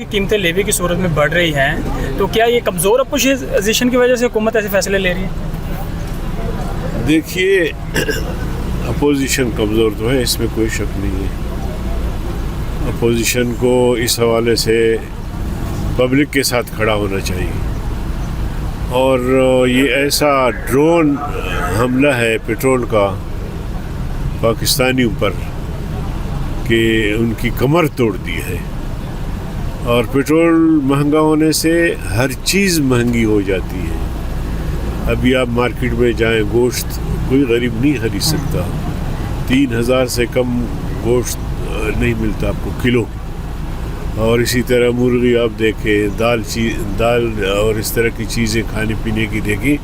قیمتیں لیوی کی صورت میں بڑھ رہی ہیں تو کیا یہ کمزور اپوزیشن کی وجہ سے حکومت ایسے فیصلے لے رہی ہے؟ دیکھیے اپوزیشن کمزور تو ہے، اس میں کوئی شک نہیں ہے۔ اپوزیشن کو اس حوالے سے پبلک کے ساتھ کھڑا ہونا چاہیے، اور یہ ایسا ڈرون حملہ ہے پیٹرول کا پاکستانیوں پر کہ ان کی کمر توڑ دی ہے، اور پیٹرول مہنگا ہونے سے ہر چیز مہنگی ہو جاتی ہے۔ ابھی آپ مارکیٹ میں جائیں، گوشت کوئی غریب نہیں خرید سکتا، 3000 سے کم گوشت نہیں ملتا آپ کو کلو، اور اسی طرح مرغی آپ دیکھیں، دال اور اس طرح کی چیزیں کھانے پینے کی دیکھیں،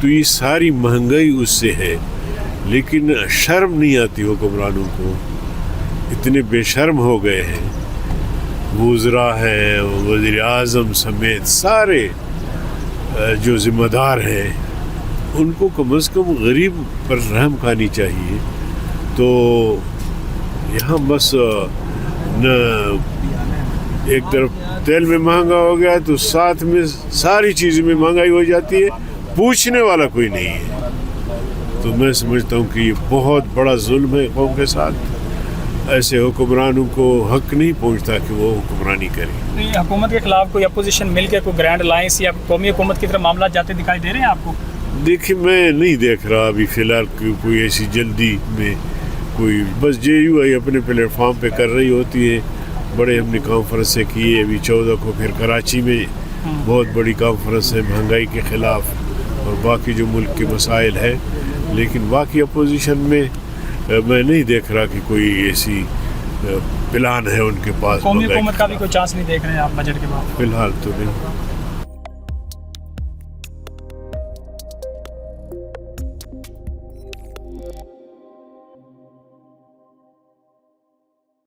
تو یہ ساری مہنگائی اس سے ہے۔ لیکن شرم نہیں آتی حکمرانوں کو، اتنے بے شرم ہو گئے ہیں، وزراء ہیں، وزیر اعظم سمیت سارے جو ذمہ دار ہیں، ان کو کم از کم غریب پر رحم کھانی چاہیے۔ تو یہاں بس نہ ایک طرف تیل میں مہنگا ہو گیا تو ساتھ میں ساری چیزوں میں مہنگائی ہو جاتی ہے، پوچھنے والا کوئی نہیں ہے۔ تو میں سمجھتا ہوں کہ یہ بہت بڑا ظلم ہے قوم کے ساتھ۔ ایسے حکمرانوں کو حق نہیں پہنچتا کہ وہ حکمرانی کریں۔ حکومت کے خلاف کوئی اپوزیشن مل کے کوئی گرینڈ الائنس یا قومی حکومت کی طرف معاملات جاتے دکھائی دے رہے ہیں آپ کو؟ دیکھیں میں نہیں دیکھ رہا ابھی فی الحال کوئی ایسی جلدی میں کوئی، بس جے یو آئی اپنے پلیٹ فارم پہ کر رہی ہوتی ہے۔ بڑے ہم نے کانفرنس سے کی، ابھی 14 کو پھر کراچی میں بہت بڑی کانفرنس ہے مہنگائی کے خلاف اور باقی جو ملک کے مسائل ہیں، لیکن باقی اپوزیشن میں میں نہیں دیکھ رہا کہ کوئی ایسی پلان ہے ان کے پاس۔ قومی حکومت کا بھی کوئی چانس نہیں دیکھ رہے ہیں آپ بجٹ کے بعد؟ فی الحال تو نہیں۔